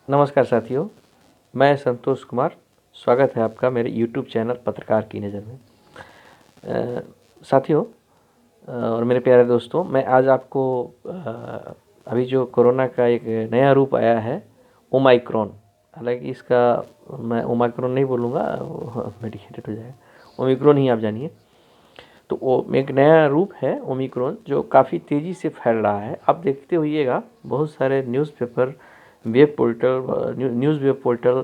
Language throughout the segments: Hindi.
नमस्कार साथियों, मैं संतोष कुमार। स्वागत है आपका मेरे यूट्यूब चैनल पत्रकार की नज़र में। साथियों और मेरे प्यारे दोस्तों, मैं आज आपको अभी जो कोरोना का एक नया रूप आया है, ओमाइक्रॉन। हालांकि इसका मैं ओमाइक्रॉन नहीं बोलूँगा, मेडिकेटेड हो जाएगा, ओमिक्रॉन ही आप जानिए। तो वो एक नया रूप है ओमिक्रॉन, जो काफ़ी तेज़ी से फैल रहा है। आप देखते होइएगा, बहुत सारे newspaper, web portal, news web portal,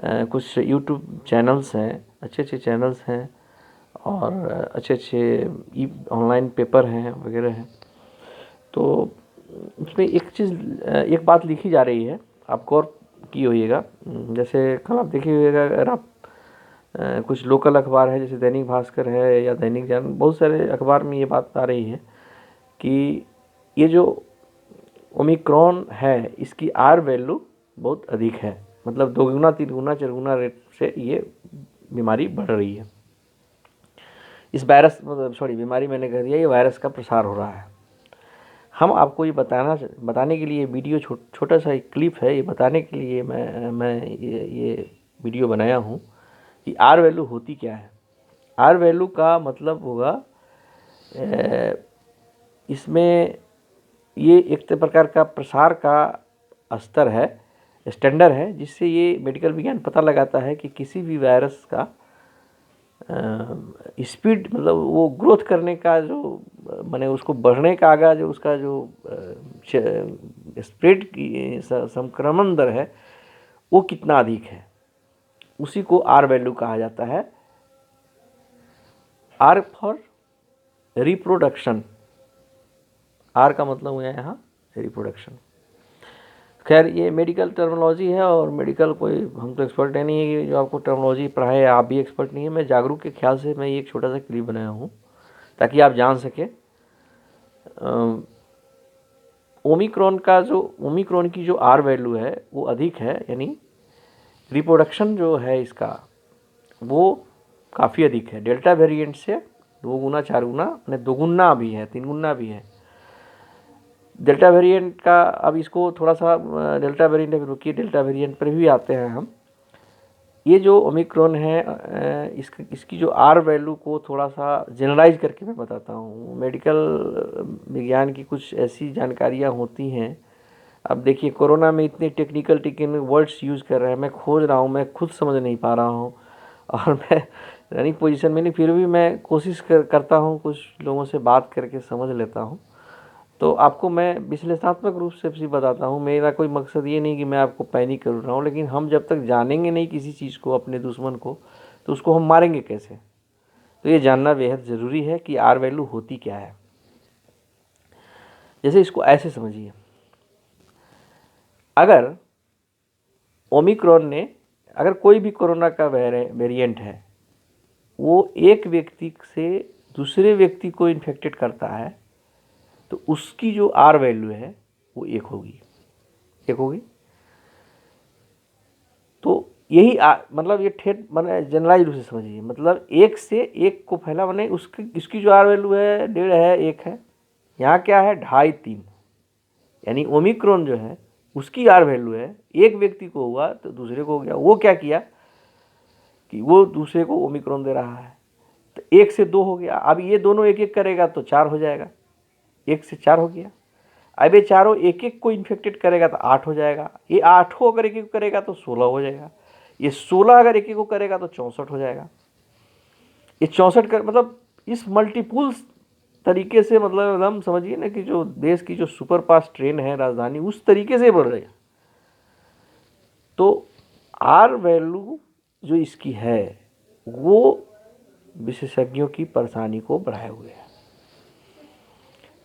कुछ यूट्यूब चैनल्स हैं, अच्छे अच्छे चैनल्स हैं, और अच्छे अच्छे ई ऑनलाइन पेपर हैं वगैरह हैं। तो उसमें एक बात लिखी जा रही है, आप गौर की होइएगा। जैसे कल आप देखिए होइएगा, अगर आप कुछ लोकल अखबार है, जैसे दैनिक भास्कर है या दैनिक जागरण, बहुत सारे अखबार में ये बात आ रही है कि ये जो ओमिक्रॉन है, इसकी आर वैल्यू बहुत अधिक है। मतलब 2 गुना 3 गुना 4 गुना रेट से ये बीमारी बढ़ रही है। इस वायरस, मतलब सॉरी, बीमारी मैंने कह दिया, ये वायरस का प्रसार हो रहा है। हम आपको ये बताने के लिए वीडियो, छोटा सा एक क्लिप है, ये बताने के लिए मैं ये वीडियो बनाया हूँ कि आर वैल्यू होती क्या है। आर वैल्यू का मतलब होगा, इसमें ये एक प्रकार का प्रसार का स्तर है, स्टैंडर्ड है, जिससे ये मेडिकल विज्ञान पता लगाता है कि किसी भी वायरस का स्पीड, मतलब वो ग्रोथ करने का जो, माने उसको बढ़ने का आगा, जो उसका जो स्प्रेड की संक्रमण दर है, वो कितना अधिक है, उसी को आर वैल्यू कहा जाता है। आर फॉर रिप्रोडक्शन, आर का मतलब हुआ यहाँ रिप्रोडक्शन। खैर, ये मेडिकल टर्मिनोलॉजी है, और मेडिकल कोई, हम तो एक्सपर्ट है नहीं है कि जो आपको टर्मिनोलॉजी पढ़ाए, आप भी एक्सपर्ट नहीं है। मैं जागरूक के ख्याल से मैं ये एक छोटा सा क्लिप बनाया हूँ ताकि आप जान सकें। ओमिक्रॉन की जो आर वैल्यू है वो अधिक है, यानी रिप्रोडक्शन जो है इसका वो काफ़ी अधिक है। डेल्टा वेरिएंट से 2 गुना 4 गुना, मैंने 2 गुना भी है, 3 गुना भी है डेल्टा वेरिएंट का। अब इसको थोड़ा सा डेल्टा वेरिएंट पे रुकिए, डेल्टा वेरिएंट पर भी आते हैं हम। ये जो ओमिक्रॉन है, इसकी जो आर वैल्यू को थोड़ा सा जनरलाइज करके मैं बताता हूँ। मेडिकल विज्ञान की कुछ ऐसी जानकारियाँ होती हैं। अब देखिए, कोरोना में इतने टेक्निकल वर्ड्स यूज़ कर रहे हैं, मैं खोज रहा हूँ, मैं खुद समझ नहीं पा रहा हूँ, और मैं रनिंग पोजीशन में नहीं, फिर भी मैं कोशिश करता हूँ, कुछ लोगों से बात करके समझ लेता हूँ। तो आपको मैं विश्लेषणात्मक रूप से भी बताता हूँ। मेरा कोई मकसद ये नहीं कि मैं आपको पैनिक कर रहा हूँ, लेकिन हम जब तक जानेंगे नहीं किसी चीज़ को, अपने दुश्मन को, तो उसको हम मारेंगे कैसे। तो ये जानना बेहद ज़रूरी है कि आर वैल्यू होती क्या है। जैसे इसको ऐसे समझिए, अगर ओमिक्रॉन ने, अगर कोई भी कोरोना का वेरिएंट है, वो एक व्यक्ति से दूसरे व्यक्ति को इन्फेक्टेड करता है, तो उसकी जो आर वैल्यू है वो एक होगी, एक होगी। तो यही मतलब ये ठेठ मैंने जनरलाइज रूप से समझिए, मतलब एक से एक को फैला, मैंने इसकी जो आर वैल्यू है 1.5 है, 1 है। यहाँ क्या है, 2.5 3, यानी ओमिक्रॉन जो है उसकी आर वैल्यू है, एक व्यक्ति को हुआ तो दूसरे को हो गया। वो क्या किया कि वो दूसरे को ओमिक्रॉन दे रहा है, तो 1 से 2 हो गया। अब ये दोनों एक एक करेगा तो 4 हो जाएगा, 1 से 4 हो गया। अब ये चारों एक एक को इन्फेक्टेड करेगा तो 8 हो जाएगा। ये 8 अगर एक एक करेगा तो 16 हो जाएगा। ये 16 अगर एक एक को करेगा तो 64 हो जाएगा। ये 64 कर मतलब इस मल्टीपुल्स तरीके से, मतलब एकदम समझिए ना कि जो देश की जो सुपर फास्ट ट्रेन है राजधानी, उस तरीके से बढ़ रही है। तो आर वैल्यू जो इसकी है वो विशेषज्ञों की परेशानी को बढ़ाए हुए है।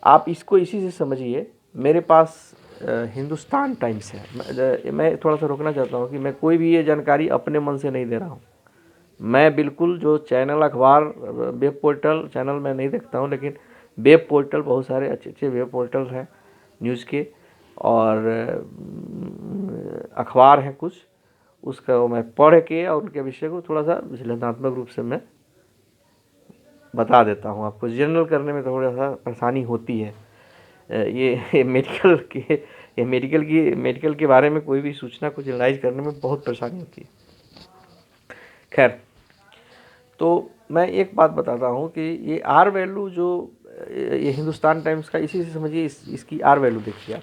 आप इसको इसी से समझिए। मेरे पास हिंदुस्तान टाइम्स है। मैं थोड़ा सा रोकना चाहता हूँ कि मैं कोई भी ये जानकारी अपने मन से नहीं दे रहा हूँ। मैं बिल्कुल जो चैनल, अखबार, वेब पोर्टल, चैनल मैं नहीं देखता हूँ, लेकिन वेब पोर्टल, बहुत सारे अच्छे अच्छे वेब पोर्टल हैं न्यूज़ के, और अखबार हैं कुछ, उसका मैं पढ़ के और उनके विषय को थोड़ा सा विश्लेषणात्मक रूप से मैं बता देता हूँ। आपको जनरल करने में थोड़ा सा परेशानी होती है। ये मेडिकल के ये मेडिकल के बारे में कोई भी सूचना को जनरलाइज करने में बहुत परेशानी होती है। खैर, तो मैं एक बात बताता हूँ कि ये आर वैल्यू जो ये हिंदुस्तान टाइम्स का, इसी से समझिए इसकी आर वैल्यू देखिए आप,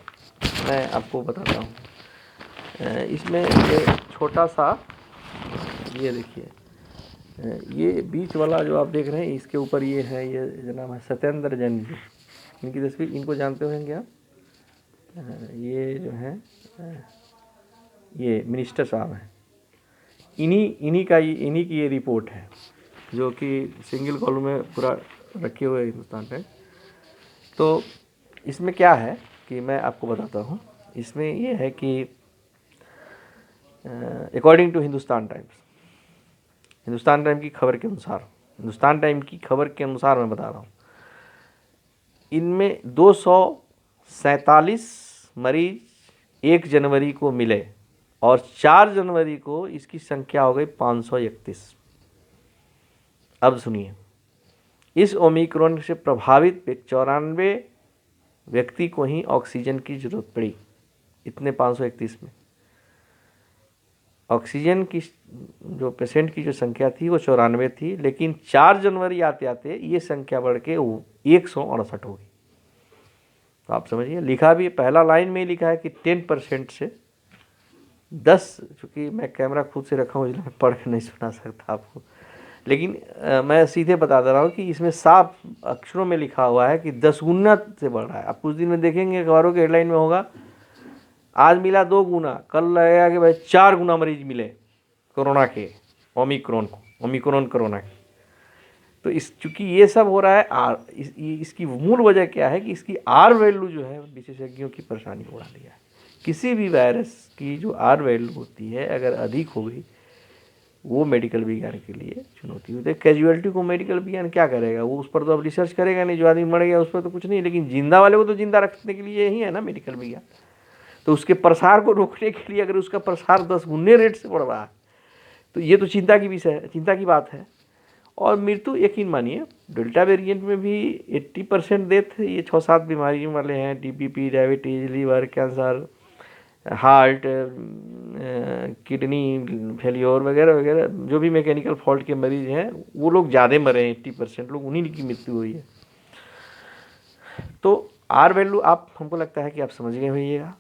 मैं आपको बताता हूँ। इसमें ये छोटा सा, ये देखिए, ये बीच वाला जो आप देख रहे हैं, इसके ऊपर ये है, ये जनाब है सत्येंद्र जैन जी। इनकी तस्वीर, इनको जानते होंगे आप। ये जो है ये मिनिस्टर साहब हैं। इन्हीं की ये रिपोर्ट है, जो कि सिंगल कॉलम में पूरा रखे हुए हिंदुस्तान पे। तो इसमें क्या है कि मैं आपको बताता हूँ। इसमें ये है कि according to Hindustan Times, Hindustan time की खबर के अनुसार मैं बता रहा हूँ, इनमें 247 मरीज 1 जनवरी को मिले और 4 जनवरी को इसकी संख्या हो गई 531। अब सुनिए, इस ओमिक्रॉन से प्रभावित 94 व्यक्ति को ही ऑक्सीजन की जरूरत पड़ी। इतने 531 में ऑक्सीजन की जो पेशेंट की जो संख्या थी वो 94 थी, लेकिन 4 जनवरी आते आते ये संख्या बढ़ के 168 हो गई। तो आप समझिए, लिखा भी पहला लाइन में ही लिखा है कि 10% से 10, चूँकि मैं कैमरा खुद से रखा हूँ इसलिए मैं पढ़ के नहीं सुना सकता आपको, लेकिन मैं सीधे बता दे रहा हूँ कि इसमें साफ अक्षरों में लिखा हुआ है कि 10 गुना से बढ़ रहा है। आप कुछ दिन में देखेंगे अखबारों के हेडलाइन में होगा, आज मिला 2 गुना, कल लगेगा कि भाई 4 गुना मरीज मिले कोरोना के, ओमिक्रॉन कोरोना के। तो चूँकि ये सब हो रहा है, इसकी मूल वजह क्या है कि इसकी आर वैल्यू जो है विशेषज्ञों की परेशानी उड़ा दिया है। किसी भी वायरस की जो आर वैल्यू होती है अगर अधिक हो गई, वो मेडिकल विज्ञान के लिए चुनौती होती है। कैजुअलिटी को मेडिकल विज्ञान क्या करेगा, वो उस पर तो अब रिसर्च करेगा नहीं, जो आदमी मर गया उस पर तो कुछ नहीं, लेकिन जिंदा वाले को तो जिंदा रखने के लिए यही है ना मेडिकल विज्ञान। तो उसके प्रसार को रोकने के लिए अगर उसका प्रसार 10 गुने रेट से बढ़ रहा है तो ये तो चिंता की विषय है, चिंता की बात है। और मृत्यु यकीन मानिए डेल्टा वेरिएंट में भी 80% डेथ ये 6-7 बीमारियों वाले हैं, DBP, diabetes, liver cancer, heart, kidney failure वगैरह वगैरह, जो भी मैकेनिकल फॉल्ट के मरीज हैं वो लोग ज़्यादा मरे हैं। 80% लोग, उन्हीं की मृत्यु हुई है। तो आर वैल्यू आप, हमको लगता है कि आप समझ गए होइएगा।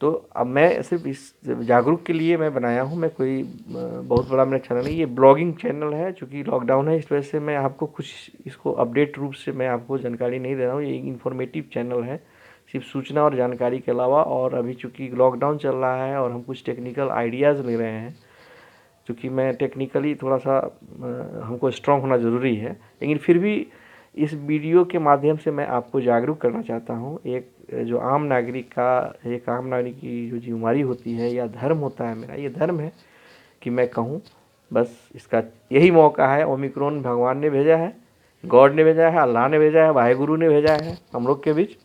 तो अब मैं सिर्फ इस जागरूक के लिए मैं बनाया हूँ, मैं कोई बहुत बड़ा मेरा चैनल नहीं, ये ब्लॉगिंग चैनल है। चूँकि लॉकडाउन है इस वजह से मैं आपको कुछ इसको अपडेट रूप से मैं आपको जानकारी नहीं दे रहा हूँ। ये एक इन्फॉर्मेटिव चैनल है, सिर्फ सूचना और जानकारी के अलावा। और अभी चूँकि लॉकडाउन चल रहा है और हम कुछ टेक्निकल आइडियाज़ ले रहे हैं, चूँकि मैं टेक्निकली थोड़ा सा हमको स्ट्रॉन्ग होना ज़रूरी है, लेकिन फिर भी इस वीडियो के माध्यम से मैं आपको जागरूक करना चाहता हूँ। एक जो आम नागरिक की जो जिम्मेदारी होती है या धर्म होता है, मेरा ये धर्म है कि मैं कहूँ, बस इसका यही मौका है। ओमिक्रॉन भगवान ने भेजा है, गॉड ने भेजा है, अल्लाह ने भेजा है, वाहेगुरु ने भेजा है हम लोग के बीच।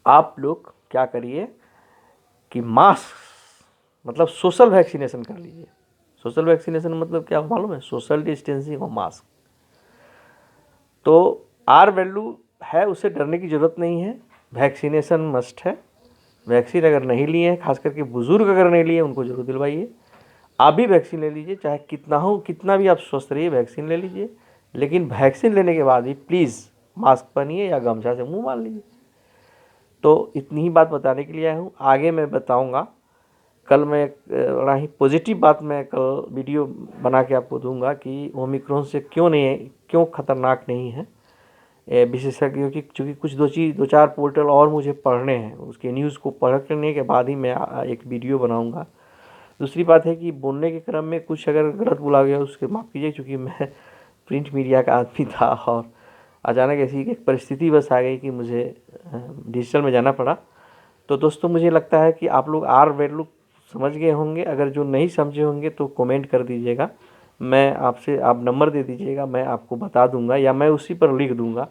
आप लोग क्या करिए कि मास्क मतलब सोशल वैक्सीनेशन कर लीजिए। सोशल वैक्सीनेशन मतलब क्या मालूम है? सोशल डिस्टेंसिंग और मास्क। तो आर वैल्यू है, उससे डरने की ज़रूरत नहीं है। वैक्सीनेशन मस्ट है। वैक्सीन अगर नहीं लिए हैं, खास करके बुज़ुर्ग अगर नहीं लिए, उनको जरूर दिलवाइए। आप भी वैक्सीन ले लीजिए, चाहे कितना भी आप स्वस्थ रहिए, वैक्सीन ले लीजिए। लेकिन वैक्सीन लेने के बाद ही प्लीज़ मास्क पहनिए या गमछा से मुँह बांध लीजिए। तो इतनी ही बात बताने के लिए आया हूँ। आगे मैं बताऊँगा, कल मैं बड़ा ही पॉजिटिव बात मैं कल वीडियो बना के आपको दूंगा कि ओमिक्रॉन से क्यों खतरनाक नहीं है। विशेषज्ञों की, चूँकि कुछ 2-4 पोर्टल और मुझे पढ़ने हैं, उसके न्यूज़ को पढ़ने के बाद ही मैं एक वीडियो बनाऊंगा। दूसरी बात है कि बोलने के क्रम में कुछ अगर गलत बोला गया उसके माफ़ कीजिए, क्योंकि मैं प्रिंट मीडिया का आदमी था और अचानक ऐसी एक परिस्थिति बस आ गई कि मुझे डिजिटल में जाना पड़ा। तो दोस्तों, मुझे लगता है कि आप लोग आर वैल्यू समझ गए होंगे। अगर जो नहीं समझे होंगे तो कमेंट कर दीजिएगा, मैं आप नंबर दे दीजिएगा, मैं आपको बता दूंगा या मैं उसी पर लिख दूंगा।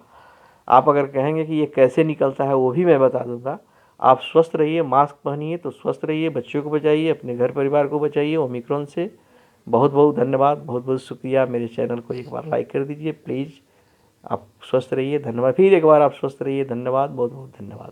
आप अगर कहेंगे कि ये कैसे निकलता है वो भी मैं बता दूंगा। आप स्वस्थ रहिए, मास्क पहनिए तो स्वस्थ रहिए, बच्चों को बचाइए, अपने घर परिवार को बचाइए ओमिक्रॉन से। बहुत बहुत धन्यवाद, बहुत बहुत शुक्रिया। मेरे चैनल को एक बार लाइक कर दीजिए प्लीज़। आप स्वस्थ रहिए, धन्यवाद। फिर एक बार आप स्वस्थ रहिए, धन्यवाद, बहुत बहुत धन्यवाद।